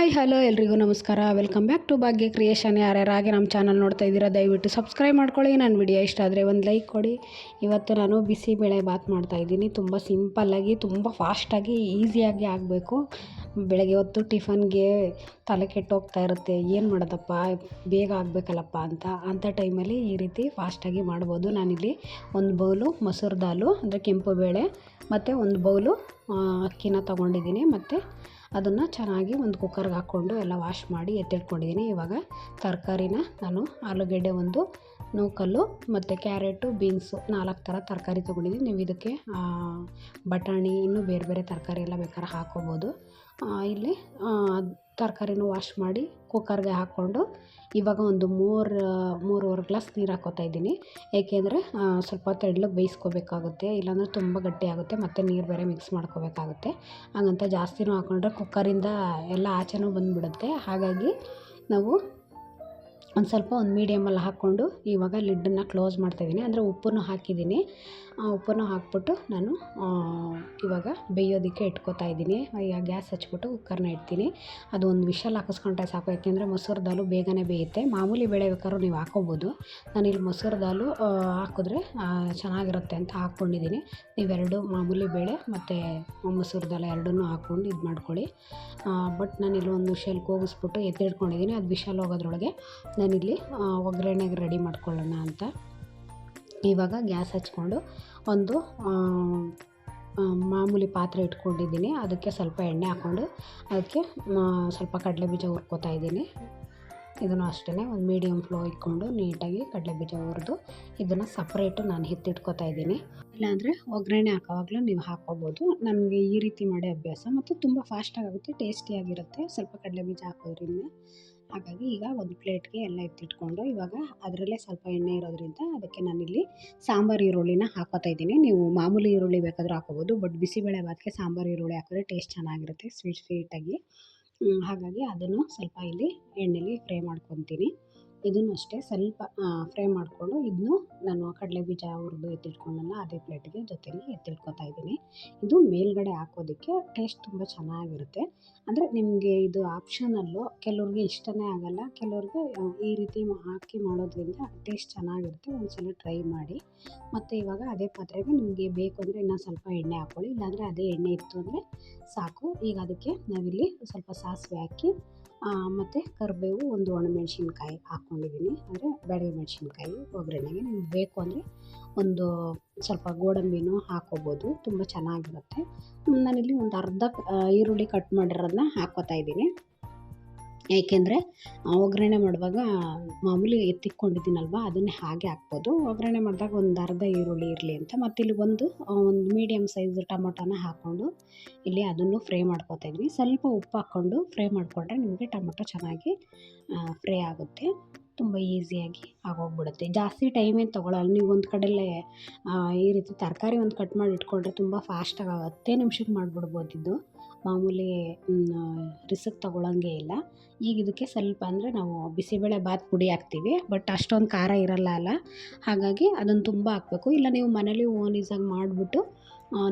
Hi hello ಎಲ್ರಿಗೂ ನಮಸ್ಕಾರ. Welcome back to Bhagya creation. ಯಾರ್ಯಾರಾಗಿ ನಮ್ಮ ಚಾನಲ್ ನೋಡ್ತಾ ಇದ್ದೀರಾ ದಯವಿಟ್ಟು ಸಬ್ಸ್ಕ್ರೈಬ್ ಮಾಡ್ಕೊಳ್ಳಿ. ನನ್ನ ವಿಡಿಯೋ ಇಷ್ಟ ಆದರೆ ಒಂದು ಲೈಕ್ ಕೊಡಿ. ಇವತ್ತು ನಾನು ಬಿಸಿಬೇಳೆ ಬಾತ್ ಮಾಡ್ತಾಯಿದ್ದೀನಿ. ತುಂಬ ಸಿಂಪಲ್ಲಾಗಿ, ತುಂಬ ಫಾಸ್ಟಾಗಿ, ಈಸಿಯಾಗಿ ಆಗಬೇಕು. ಬೆಳಗ್ಗೆ ಹೊತ್ತು ಟಿಫನ್ಗೆ ತಲೆ ಕೆಟ್ಟೋಗ್ತಾ ಇರುತ್ತೆ, ಏನು ಮಾಡೋದಪ್ಪ ಬೇಗ ಆಗಬೇಕಲ್ಲಪ್ಪ ಅಂಥ ಟೈಮಲ್ಲಿ ಈ ರೀತಿ ಫಾಸ್ಟಾಗಿ ಮಾಡ್ಬೋದು. ನಾನಿಲ್ಲಿ ಒಂದು ಬೌಲು ಮೊಸರು ದಾಲು ಅಂದರೆ ಕೆಂಪು ಬೇಳೆ ಮತ್ತು ಒಂದು ಬೌಲು ಅಕ್ಕಿನ ತೊಗೊಂಡಿದ್ದೀನಿ. ಮತ್ತು ಅದನ್ನು ಚೆನ್ನಾಗಿ ಒಂದು ಕುಕ್ಕರ್ಗೆ ಹಾಕ್ಕೊಂಡು ಎಲ್ಲ ವಾಶ್ ಮಾಡಿ ಎತ್ತಿಟ್ಕೊಂಡಿದ್ದೀನಿ. ಇವಾಗ ತರಕಾರಿನ ನಾನು ಆಲೂಗೆಡ್ಡೆ ಒಂದು ನೂಕಲ್ಲು ಮತ್ತು ಕ್ಯಾರೆಟು ಬೀನ್ಸು 4 ಥರ ತರಕಾರಿ ತೊಗೊಂಡಿದ್ದೀನಿ. ನೀವು ಇದಕ್ಕೆ ಬಟಾಣಿ ಇನ್ನೂ ಬೇರೆ ಬೇರೆ ತರಕಾರಿ ಎಲ್ಲ ಬೇಕಾದ್ರೆ ಹಾಕ್ಕೋಬೋದು. ಇಲ್ಲಿ ತರಕಾರಿನೂ ವಾಶ್ ಮಾಡಿ ಕುಕ್ಕರ್ಗೆ ಹಾಕ್ಕೊಂಡು ಇವಾಗ ಒಂದು ಮೂರುವರೆ ಗ್ಲಾಸ್ ನೀರು ಹಾಕ್ಕೋತಾ ಇದ್ದೀನಿ. ಏಕೆಂದರೆ ಸ್ವಲ್ಪ ತೆಳ್ಳಗೆ ಬೇಯಿಸ್ಕೋಬೇಕಾಗುತ್ತೆ, ಇಲ್ಲಾಂದರೆ ತುಂಬ ಗಟ್ಟಿ ಆಗುತ್ತೆ, ಮತ್ತು ನೀರು ಬೇರೆ ಮಿಕ್ಸ್ ಮಾಡ್ಕೋಬೇಕಾಗುತ್ತೆ. ಹಾಗಂತ ಜಾಸ್ತಿನೂ ಹಾಕ್ಕೊಂಡ್ರೆ ಕುಕ್ಕರಿಂದ ಎಲ್ಲ ಆಚೆನೂ ಬಂದುಬಿಡುತ್ತೆ. ಹಾಗಾಗಿ ನಾವು ಒಂದು ಮೀಡಿಯಮಲ್ಲಿ ಹಾಕ್ಕೊಂಡು ಇವಾಗ ಲಿಡ್ಡನ್ನು ಕ್ಲೋಸ್ ಮಾಡ್ತಾಯಿದ್ದೀನಿ. ಅಂದರೆ ಉಪ್ಪನ್ನು ಹಾಕಿದ್ದೀನಿ. ಉಪ್ಪನ್ನು ಹಾಕ್ಬಿಟ್ಟು ನಾನು ಇವಾಗ ಬೇಯೋದಕ್ಕೆ ಇಟ್ಕೋತಾ ಇದ್ದೀನಿ. ಈಗ ಗ್ಯಾಸ್ ಹಚ್ಬಿಟ್ಟು ಕುಕ್ಕರ್ನ ಇಡ್ತೀನಿ. ಅದು ಒಂದು ವಿಷಲ್ ಹಾಕಿಸ್ಕೊಂಡ್ರೆ ಸಾಕು, ಯಾಕೆಂದರೆ ಮೊಸರು ದಾಲು ಬೇಗನೆ ಬೇಯುತ್ತೆ. ಮಾಮೂಲಿ ಬೇಳೆ ಬೇಕಾದ್ರೂ ನೀವು ಹಾಕ್ಕೋಬೋದು. ನಾನಿಲ್ಲಿ ಮೊಸರು ದಾಲು ಹಾಕಿದ್ರೆ ಚೆನ್ನಾಗಿರುತ್ತೆ ಅಂತ ಹಾಕ್ಕೊಂಡಿದ್ದೀನಿ. ನೀವೆರಡು ಮಾಮೂಲಿ ಬೇಳೆ ಮತ್ತು ಮೊಸರು ದಾಲು ಎರಡನ್ನೂ ಹಾಕ್ಕೊಂಡು ಇದು ಮಾಡ್ಕೊಳ್ಳಿ. ಬಟ್ ನಾನಿಲ್ಲಿ ಒಂದು ವಿಷಲ್ ಕೂಗಿಸ್ಬಿಟ್ಟು ಎತ್ತಿಟ್ಕೊಂಡಿದ್ದೀನಿ. ಅದು ವಿಷಲ್ ಹೋಗೋದ್ರೊಳಗೆ ನಾನಿಲ್ಲಿ ಒಗ್ಗರಣೆಗೆ ರೆಡಿ ಮಾಡ್ಕೊಳ್ಳೋಣ ಅಂತ ಇವಾಗ ಗ್ಯಾಸ್ ಹಚ್ಕೊಂಡು ಒಂದು ಮಾಮೂಲಿ ಪಾತ್ರೆ ಇಟ್ಕೊಂಡಿದ್ದೀನಿ. ಅದಕ್ಕೆ ಸ್ವಲ್ಪ ಎಣ್ಣೆ ಹಾಕ್ಕೊಂಡು ಅದಕ್ಕೆ ಸ್ವಲ್ಪ ಕಡಲೆಬೀಜ ಹುರ್ಕೋತಾ ಇದ್ದೀನಿ. ಇದನ್ನು ಅಷ್ಟೇ ಒಂದು ಮೀಡಿಯಮ್ ಫ್ಲೋ ಇಟ್ಕೊಂಡು ನೀಟಾಗಿ ಕಡಲೆಬೀಜ ಹುರಿದು ಇದನ್ನು ಸಪ್ರೇಟು ನಾನು ಎತ್ತಿಟ್ಕೋತಾ ಇದ್ದೀನಿ. ಇಲ್ಲಾಂದರೆ ಒಗ್ಗರಣೆ ಹಾಕೋವಾಗಲೂ ನೀವು ಹಾಕ್ಕೋಬೋದು. ನನಗೆ ಈ ರೀತಿ ಮಾಡೋ ಅಭ್ಯಾಸ, ಮತ್ತು ತುಂಬ ಫಾಸ್ಟಾಗುತ್ತೆ, ಟೇಸ್ಟಿಯಾಗಿರುತ್ತೆ ಸ್ವಲ್ಪ ಕಡಲೆಬೀಜ ಹಾಕೋದ್ರಿಂದ. ಹಾಗಾಗಿ ಈಗ ಒಂದು ಪ್ಲೇಟ್ಗೆ ಎಲ್ಲ ಎತ್ತಿಟ್ಕೊಂಡು ಇವಾಗ ಅದರಲ್ಲೇ ಸ್ವಲ್ಪ ಎಣ್ಣೆ ಇರೋದ್ರಿಂದ ಅದಕ್ಕೆ ನಾನಿಲ್ಲಿ ಸಾಂಬಾರು ಈರುಳ್ಳಿನ ಹಾಕ್ಕೋತಾ ಇದ್ದೀನಿ. ನೀವು ಮಾಮೂಲಿ ಈರುಳ್ಳಿ ಬೇಕಾದರೂ ಹಾಕ್ಕೋಬೋದು, ಬಟ್ ಬಿಸಿಬೇಳೆ ಭಾತ್ಗೆ ಸಾಂಬಾರು ಈರುಳ್ಳಿ ಹಾಕಿದ್ರೆ ಟೇಸ್ಟ್ ಚೆನ್ನಾಗಿರುತ್ತೆ, ಸ್ವೀಟಾಗಿ. ಹಾಗಾಗಿ ಅದನ್ನು ಸ್ವಲ್ಪ ಇಲ್ಲಿ ಎಣ್ಣೆಲಿ ಫ್ರೈ ಮಾಡ್ಕೊತೀನಿ. ಇದನ್ನು ಅಷ್ಟೇ ಸ್ವಲ್ಪ ಫ್ರೈ ಮಾಡಿಕೊಂಡು ಇದನ್ನು ನಾನು ಕಡಲೆಬೀಜ ಹುರಿದು ಎತ್ತಿಟ್ಕೊಂಡಲ್ಲ ಅದೇ ಪ್ಲೇಟಿಗೆ ಜೊತೆಲಿ ಎತ್ತಿಟ್ಕೊತಾ ಇದ್ದೀನಿ. ಇದು ಮೇಲ್ಗಡೆ ಹಾಕೋದಕ್ಕೆ ಟೇಸ್ಟ್ ತುಂಬ ಚೆನ್ನಾಗಿರುತ್ತೆ. ಅಂದರೆ ನಿಮಗೆ ಇದು ಆಪ್ಷನಲ್ಲು, ಕೆಲವ್ರಿಗೆ ಇಷ್ಟನೇ ಆಗಲ್ಲ, ಕೆಲವ್ರಿಗೆ ಈ ರೀತಿ ಹಾಕಿ ಮಾಡೋದ್ರಿಂದ ಟೇಸ್ಟ್ ಚೆನ್ನಾಗಿರುತ್ತೆ. ಒಂದು ಸಲ ಟ್ರೈ ಮಾಡಿ. ಮತ್ತು ಇವಾಗ ಅದೇ ಪಾತ್ರೆಗೆ ನಿಮಗೆ ಬೇಕು ಅಂದರೆ ಇನ್ನೂ ಸ್ವಲ್ಪ ಎಣ್ಣೆ ಹಾಕ್ಕೊಳ್ಳಿ, ಇಲ್ಲಾಂದರೆ ಅದೇ ಎಣ್ಣೆ ಇತ್ತು ಅಂದರೆ ಸಾಕು. ಈಗ ಅದಕ್ಕೆ ನಾವಿಲ್ಲಿ ಸ್ವಲ್ಪ ಸಾಸಿವೆ ಹಾಕಿ ಮತ್ತು ಕರಿಬೇವು, ಒಂದು ಒಣಮೆಣ್ಸಿನ್ಕಾಯಿ ಹಾಕ್ಕೊಂಡಿದ್ದೀನಿ, ಅಂದರೆ ಬ್ಯಾಡಗಿ ಮೆಣಸಿನ್ಕಾಯಿ ಒಗ್ಗರಣೆಗೆ. ನಿಮ್ಗೆ ಬೇಕು ಅಂದರೆ ಒಂದು ಸ್ವಲ್ಪ ಗೋಡಂಬಿನೂ ಹಾಕ್ಕೋಬೋದು, ತುಂಬ ಚೆನ್ನಾಗಿರುತ್ತೆ. ನಾನಿಲ್ಲಿ ಒಂದು ಅರ್ಧ ಈರುಳ್ಳಿ ಕಟ್ ಮಾಡಿರೋದನ್ನ ಹಾಕ್ಕೋತಾ ಇದ್ದೀನಿ. ಏಕೆಂದರೆ ಒಗ್ಗರಣೆ ಮಾಡುವಾಗ ಮಾಮೂಲಿ ಎತ್ತಿಟ್ಕೊಂಡಿದ್ದೀನಲ್ವ ಅದನ್ನೇ ಹಾಗೆ ಹಾಕ್ಬೋದು. ಒಗ್ಗರಣೆ ಮಾಡಿದಾಗ ಒಂದು ಅರ್ಧ ಈರುಳ್ಳಿ ಇರಲಿ ಅಂತ. ಮತ್ತು ಇಲ್ಲಿ ಒಂದು ಮೀಡಿಯಮ್ ಸೈಜ್ ಟೊಮೊಟೊನ ಹಾಕ್ಕೊಂಡು ಇಲ್ಲಿ ಅದನ್ನು ಫ್ರೈ ಮಾಡ್ಕೊತಾ ಇದ್ದೀನಿ. ಸ್ವಲ್ಪ ಉಪ್ಪು ಹಾಕ್ಕೊಂಡು ಫ್ರೈ ಮಾಡಿಕೊಂಡ್ರೆ ನಿಮಗೆ ಟೊಮೊಟೊ ಚೆನ್ನಾಗಿ ಫ್ರೈ ಆಗುತ್ತೆ, ತುಂಬ ಈಸಿಯಾಗಿ ಆಗೋಗ್ಬಿಡುತ್ತೆ. ಜಾಸ್ತಿ ಟೈಮೇನು ತೊಗೊಳ್ಳಲ್ಲ. ನೀವು ಒಂದು ಕಡೆಯಲ್ಲೇ ಈ ರೀತಿ ತರಕಾರಿ ಒಂದು ಕಟ್ ಮಾಡಿ ಇಟ್ಕೊಂಡ್ರೆ ತುಂಬ ಫಾಸ್ಟಾಗಿ 10 ನಿಮಿಷಕ್ಕೆ ಮಾಡಿಬಿಡ್ಬೋದಿದ್ದು. ಮಾಮೂಲಿ ರಿಸ್ಕ್ ತೊಗೊಳ್ಳೋಂಗೆ ಇಲ್ಲ. ಈಗ ಇದಕ್ಕೆ ಸ್ವಲ್ಪ ಅಂದರೆ ನಾವು ಬಿಸಿಬೇಳೆ ಬಾತ್ ಪುಡಿ ಹಾಕ್ತೀವಿ, ಬಟ್ ಅಷ್ಟೊಂದು ಖಾರ ಇರಲ್ಲ ಅಲ್ಲ, ಹಾಗಾಗಿ ಅದನ್ನು ತುಂಬ ಹಾಕಬೇಕು. ಇಲ್ಲ ನೀವು ಮನೇಲಿ ಓನೀಸಾಗಿ ಮಾಡಿಬಿಟ್ಟು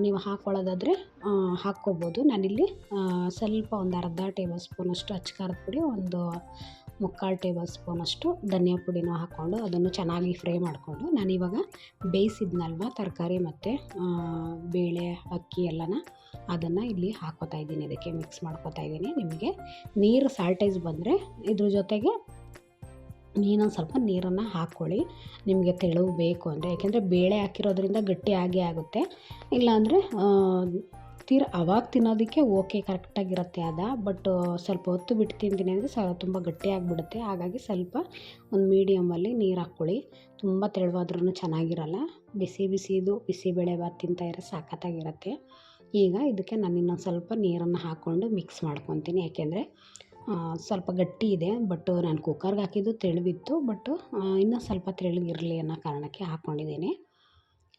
ನೀವು ಹಾಕ್ಕೊಳ್ಳೋದಾದರೆ ಹಾಕ್ಕೋಬೋದು. ನಾನಿಲ್ಲಿ ಸ್ವಲ್ಪ ಒಂದು ಅರ್ಧ ಟೇಬಲ್ ಸ್ಪೂನಷ್ಟು ಅಚ್ಚ ಖಾರದ ಪುಡಿ, ಒಂದು 3/4 ಟೇಬಲ್ ಸ್ಪೂನಷ್ಟು ಧನಿಯಾ ಪುಡಿನೂ ಹಾಕ್ಕೊಂಡು ಅದನ್ನು ಚೆನ್ನಾಗಿ ಫ್ರೈ ಮಾಡಿಕೊಂಡು ನಾನಿವಾಗ ಬೇಯಿಸಿದ್ನಲ್ವ ತರಕಾರಿ ಮತ್ತು ಬೇಳೆ ಅಕ್ಕಿ ಎಲ್ಲನ ಅದನ್ನು ಇಲ್ಲಿ ಹಾಕ್ಕೋತಾ ಇದ್ದೀನಿ. ಅದಕ್ಕೆ ಮಿಕ್ಸ್ ಮಾಡ್ಕೋತಾ ಇದ್ದೀನಿ. ನಿಮಗೆ ನೀರು ಸಾಲ್ಟೇಜ್ ಬಂದರೆ ಇದ್ರ ಜೊತೆಗೆ ಇನ್ನೊಂದು ಸ್ವಲ್ಪ ನೀರನ್ನು ಹಾಕ್ಕೊಳ್ಳಿ, ನಿಮಗೆ ತೆಳು ಬೇಕು ಅಂದರೆ. ಯಾಕೆಂದರೆ ಬೇಳೆ ಹಾಕಿರೋದ್ರಿಂದ ಗಟ್ಟಿ ಆಗೇ ಆಗುತ್ತೆ. ಇಲ್ಲಾಂದರೆ ಅವಾಗ ತಿನ್ನೋದಕ್ಕೆ ಓಕೆ ಕರೆಕ್ಟಾಗಿರುತ್ತೆ ಬಟ್ ಸ್ವಲ್ಪ ಹೊತ್ತು ಬಿಟ್ಟು ತಿಂತೀನಿ ಅಂದರೆ ತುಂಬ ಗಟ್ಟಿಯಾಗಿಬಿಡುತ್ತೆ. ಹಾಗಾಗಿ ಸ್ವಲ್ಪ ಒಂದು ಮೀಡಿಯಮಲ್ಲಿ ನೀರು ಹಾಕ್ಕೊಳ್ಳಿ. ತುಂಬ ತೆಳುವಾದ್ರೂ ಚೆನ್ನಾಗಿರಲ್ಲ. ಬಿಸಿದು ಬಿಸಿಬೇಳೆ ಭಾತ್ ತಿಂತಾಯಿದ್ರೆ ಸಖತ್ತಾಗಿರುತ್ತೆ. ಈಗ ಇದಕ್ಕೆ ನಾನು ಇನ್ನೊಂದು ಸ್ವಲ್ಪ ನೀರನ್ನು ಹಾಕ್ಕೊಂಡು ಮಿಕ್ಸ್ ಮಾಡ್ಕೊತೀನಿ. ಯಾಕೆಂದರೆ ಸ್ವಲ್ಪ ಗಟ್ಟಿ ಇದೆ, ಬಟ್ ನಾನು ಕುಕ್ಕರ್ಗೆ ಹಾಕಿದ್ದು ತೆಳುವಿತ್ತು, ಬಟ್ ಇನ್ನೂ ಸ್ವಲ್ಪ ತೆಳ್ಳಗಿರಲಿ ಅನ್ನೋ ಕಾರಣಕ್ಕೆ ಹಾಕ್ಕೊಂಡಿದ್ದೀನಿ.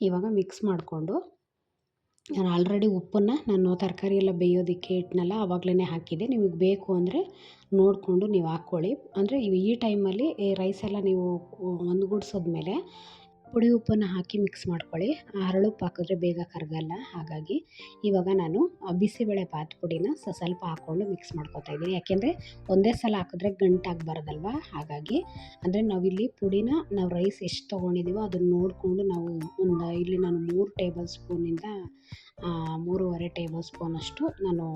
ಇವಾಗ ಮಿಕ್ಸ್ ಮಾಡಿಕೊಂಡು ನಾನು ಆಲ್ರೆಡಿ ಉಪ್ಪನ್ನು ನಾನು ತರಕಾರಿ ಎಲ್ಲ ಬೇಯೋದಕ್ಕೆ ಇಟ್ಟನಲ್ಲ ಆವಾಗಲೇ ಹಾಕಿದ್ದೆ. ನಿಮಗೆ ಬೇಕು ಅಂದರೆ ನೋಡಿಕೊಂಡು ನೀವು ಹಾಕ್ಕೊಳ್ಳಿ. ಅಂದರೆ ಈ ಟೈಮಲ್ಲಿ ರೈಸ್ ಎಲ್ಲ ನೀವು ಒಂದುಗೂಡಿಸಿದ್ಮೇಲೆ ಪುಡಿ ಉಪ್ಪನ್ನು ಹಾಕಿ ಮಿಕ್ಸ್ ಮಾಡ್ಕೊಳ್ಳಿ. ಹರಳುಪ್ಪು ಹಾಕಿದ್ರೆ ಬೇಗ ಕರಗಲ್ಲ. ಹಾಗಾಗಿ ಇವಾಗ ನಾನು ಬಿಸಿಬೇಳೆ ಬಾತ್ ಪುಡಿನ ಸ್ವಲ್ಪ ಹಾಕ್ಕೊಂಡು ಮಿಕ್ಸ್ ಮಾಡ್ಕೊತಾ ಇದ್ದೀನಿ. ಯಾಕೆಂದರೆ ಒಂದೇ ಸಲ ಹಾಕಿದ್ರೆ ಗಂಟಾಗಬಾರ್ದಲ್ವ. ಹಾಗಾಗಿ ಅಂದರೆ ನಾವಿಲ್ಲಿ ಪುಡಿನ ನಾವು ರೈಸ್ ಎಷ್ಟು ತೊಗೊಂಡಿದ್ದೀವೋ ಅದನ್ನು ನೋಡಿಕೊಂಡು ನಾವು ಇಲ್ಲಿ ನಾನು 3 ಟೇಬಲ್ ಸ್ಪೂನಿಂದ 3.5 ಟೇಬಲ್ ಸ್ಪೂನಷ್ಟು ನಾನು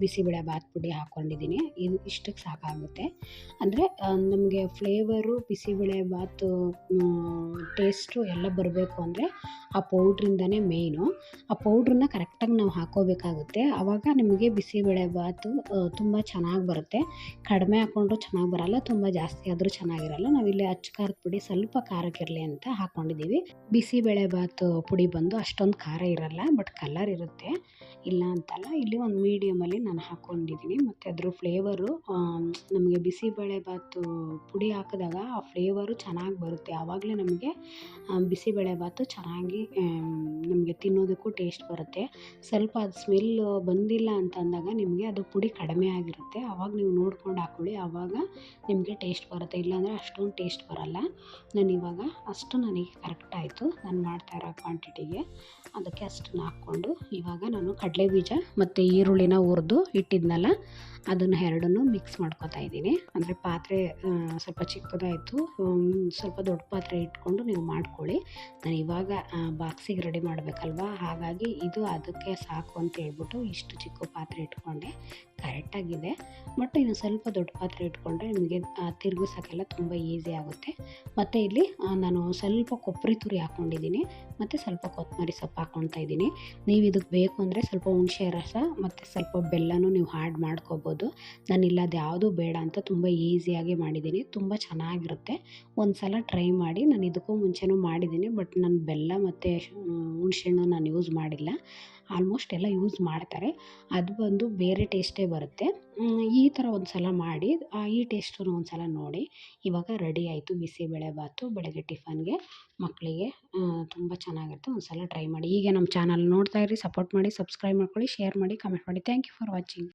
ಬಿಸಿಬೇಳೆ ಬಾತ್ ಪುಡಿ ಹಾಕ್ಕೊಂಡಿದ್ದೀನಿ. ಇದು ಇಷ್ಟಕ್ಕೆ ಸಾಕಾಗುತ್ತೆ. ಅಂದರೆ ನಮಗೆ ಫ್ಲೇವರು ಬಿಸಿಬೇಳೆ ಬಾತು ಟೇಸ್ಟು ಎಲ್ಲ ಬರಬೇಕು ಅಂದರೆ ಆ ಪೌಡ್ರಿಂದನೇ ಮೇಯ್ನು. ಆ ಪೌಡ್ರನ್ನ ಕರೆಕ್ಟಾಗಿ ನಾವು ಹಾಕ್ಕೋಬೇಕಾಗುತ್ತೆ. ಆವಾಗ ನಿಮಗೆ ಬಿಸಿಬೇಳೆ ಬಾತು ತುಂಬ ಚೆನ್ನಾಗಿ ಬರುತ್ತೆ. ಕಡಿಮೆ ಹಾಕ್ಕೊಂಡ್ರೂ ಚೆನ್ನಾಗಿ ಬರಲ್ಲ, ತುಂಬ ಜಾಸ್ತಿ ಆದರೂ ಚೆನ್ನಾಗಿರಲ್ಲ. ನಾವಿಲ್ಲಿ ಅಚ್ಚ ಖಾರದ ಪುಡಿ ಸ್ವಲ್ಪ ಖಾರಕ್ಕಿರಲಿ ಅಂತ ಹಾಕ್ಕೊಂಡಿದ್ದೀವಿ. ಬಿಸಿಬೇಳೆ ಬಾತು ಪುಡಿ ಬಂದು ಅಷ್ಟೊಂದು ಖಾರ ಇರಲ್ಲ, ಬಟ್ ಕಲರ್ ಇರುತ್ತೆ, ಇಲ್ಲ ಅಂತಲ್ಲ. ಇಲ್ಲಿ ಒಂದು ಮೀಡಿಯಮಲ್ಲಿ ನಾನು ಹಾಕ್ಕೊಂಡಿದ್ದೀನಿ. ಮತ್ತು ಅದ್ರ ಫ್ಲೇವರು ನಮಗೆ ಬಿಸಿಬೇಳೆ ಬಾತು ಪುಡಿ ಹಾಕಿದಾಗ ಆ ಫ್ಲೇವರು ಚೆನ್ನಾಗಿ ಬರುತ್ತೆ. ಆವಾಗಲೇ ನಮಗೆ ಬಿಸಿಬೇಳೆ ಬಾತು ಚೆನ್ನಾಗಿ ನಮಗೆ ತಿನ್ನೋದಕ್ಕೂ ಟೇಸ್ಟ್ ಬರುತ್ತೆ. ಸ್ವಲ್ಪ ಅದು ಸ್ಮೆಲ್ ಬಂದಿಲ್ಲ ಅಂತ ಅಂದಾಗ ನಿಮಗೆ ಅದು ಪುಡಿ ಕಡಿಮೆ ಆಗಿರುತ್ತೆ. ಆವಾಗ ನೀವು ನೋಡ್ಕೊಂಡು ಹಾಕ್ಕೊಳ್ಳಿ, ಆವಾಗ ನಿಮಗೆ ಟೇಸ್ಟ್ ಬರುತ್ತೆ. ಇಲ್ಲಾಂದರೆ ಅಷ್ಟೊಂದು ಟೇಸ್ಟ್ ಬರಲ್ಲ. ನಾನಿವಾಗ ಅಷ್ಟು ನನಗೆ ಕರೆಕ್ಟ್ ಆಯಿತು, ನಾನು ಮಾಡ್ತಾ ಇರೋ ಕ್ವಾಂಟಿಟಿಗೆ. ಅದಕ್ಕೆ ಅಷ್ಟನ್ನು ಹಾಕ್ಕೊಂಡು ಇವಾಗ ನಾನು ಕಡಲೆ ಬೀಜ ಮತ್ತು ಈರುಳ್ಳಿನ ಹುರಿದು ಇಟ್ಟಿದ್ನಲ್ಲ ಅದನ್ನು ಎರಡನ್ನೂ ಮಿಕ್ಸ್ ಮಾಡ್ಕೊತಾ ಇದ್ದೀನಿ. ಅಂದರೆ ಪಾತ್ರೆ ಸ್ವಲ್ಪ ಚಿಕ್ಕದಾಯಿತು, ಸ್ವಲ್ಪ ದೊಡ್ಡ ಪಾತ್ರೆ ಇಟ್ಕೊಂಡು ನೀವು ಮಾಡ್ಕೊಳ್ಳಿ. ನಾನು ಇವಾಗ ಬಾಕ್ಸಿಗೆ ರೆಡಿ ಮಾಡಬೇಕಲ್ವ, ಹಾಗಾಗಿ ಇದು ಅದಕ್ಕೆ ಸಾಕು ಅಂತ ಹೇಳ್ಬಿಟ್ಟು ಇಷ್ಟು ಚಿಕ್ಕ ಪಾತ್ರೆ ಇಟ್ಕೊಂಡೆ. ಕರೆಕ್ಟಾಗಿದೆ. ಬಟ್ ಇನ್ನು ಸ್ವಲ್ಪ ದೊಡ್ಡ ಪಾತ್ರೆ ಇಟ್ಕೊಂಡ್ರೆ ನಿಮಗೆ ತಿರುಗಿಸೋಕ್ಕೆಲ್ಲ ತುಂಬ ಈಸಿ ಆಗುತ್ತೆ. ಮತ್ತು ಇಲ್ಲಿ ನಾನು ಸ್ವಲ್ಪ ಕೊಬ್ಬರಿ ತುರಿ ಹಾಕ್ಕೊಂಡಿದ್ದೀನಿ ಮತ್ತು ಸ್ವಲ್ಪ ಕೊತ್ತಂಬರಿ ಸೊಪ್ಪು ಹಾಕ್ಕೊಳ್ತಾ ಇದ್ದೀನಿ. ನೀವು ಇದಕ್ಕೆ ಬೇಕು ಅಂದರೆ ಸ್ವಲ್ಪ ಹುಣಸೆ ರಸ ಮತ್ತು ಸ್ವಲ್ಪ ಬೆಲ್ಲನೂ ನೀವು ಆ್ಯಡ್ ಮಾಡ್ಕೋಬೋದು. ನಾನಿಲ್ಲ ಅದು ಯಾವುದೂ ಬೇಡ ಅಂತ ತುಂಬ ಈಸಿಯಾಗಿ ಮಾಡಿದ್ದೀನಿ, ತುಂಬ ಚೆನ್ನಾಗಿರುತ್ತೆ. ಒಂದು ಸಲ ಟ್ರೈ ಮಾಡಿ. ನಾನು ಇದಕ್ಕೂ ಮುಂಚೆನೂ ಮಾಡಿದ್ದೀನಿ, ಬಟ್ ನಾನು ಬೆಲ್ಲ ಮತ್ತು ಹುಣಸೆಹಣ್ಣು ನಾನು ಯೂಸ್ ಮಾಡಿಲ್ಲ. ಆಲ್ಮೋಸ್ಟ್ ಎಲ್ಲ ಯೂಸ್ ಮಾಡ್ತಾರೆ, ಅದು ಬಂದು ಬೇರೆ ಟೇಸ್ಟೇ ಬರುತ್ತೆ. ಈ ಥರ ಒಂದು ಸಲ ಮಾಡಿ ಈ ಟೇಸ್ಟನ್ನು ಒಂದು ಸಲ ನೋಡಿ. ಇವಾಗ ರೆಡಿ ಆಯಿತು ಬಿಸಿಬೇಳೆ ಬಾತು ಬೆಳಗ್ಗೆ ಟಿಫನ್ಗೆ ಮಕ್ಕಳಿಗೆ. ತುಂಬ ಚೆನ್ನಾಗಿರುತ್ತೆ, ಒಂದು ಸಲ ಟ್ರೈ ಮಾಡಿ. ಹೀಗೆ ನಮ್ಮ ಚಾನಲ್ ನೋಡ್ತಾ ಇರಿ, ಸಪೋರ್ಟ್ ಮಾಡಿ, ಸಬ್ಸ್ಕ್ರೈಬ್ ಮಾಡ್ಕೊಳ್ಳಿ, ಶೇರ್ ಮಾಡಿ, ಕಮೆಂಟ್ ಮಾಡಿ. Thank you for watching.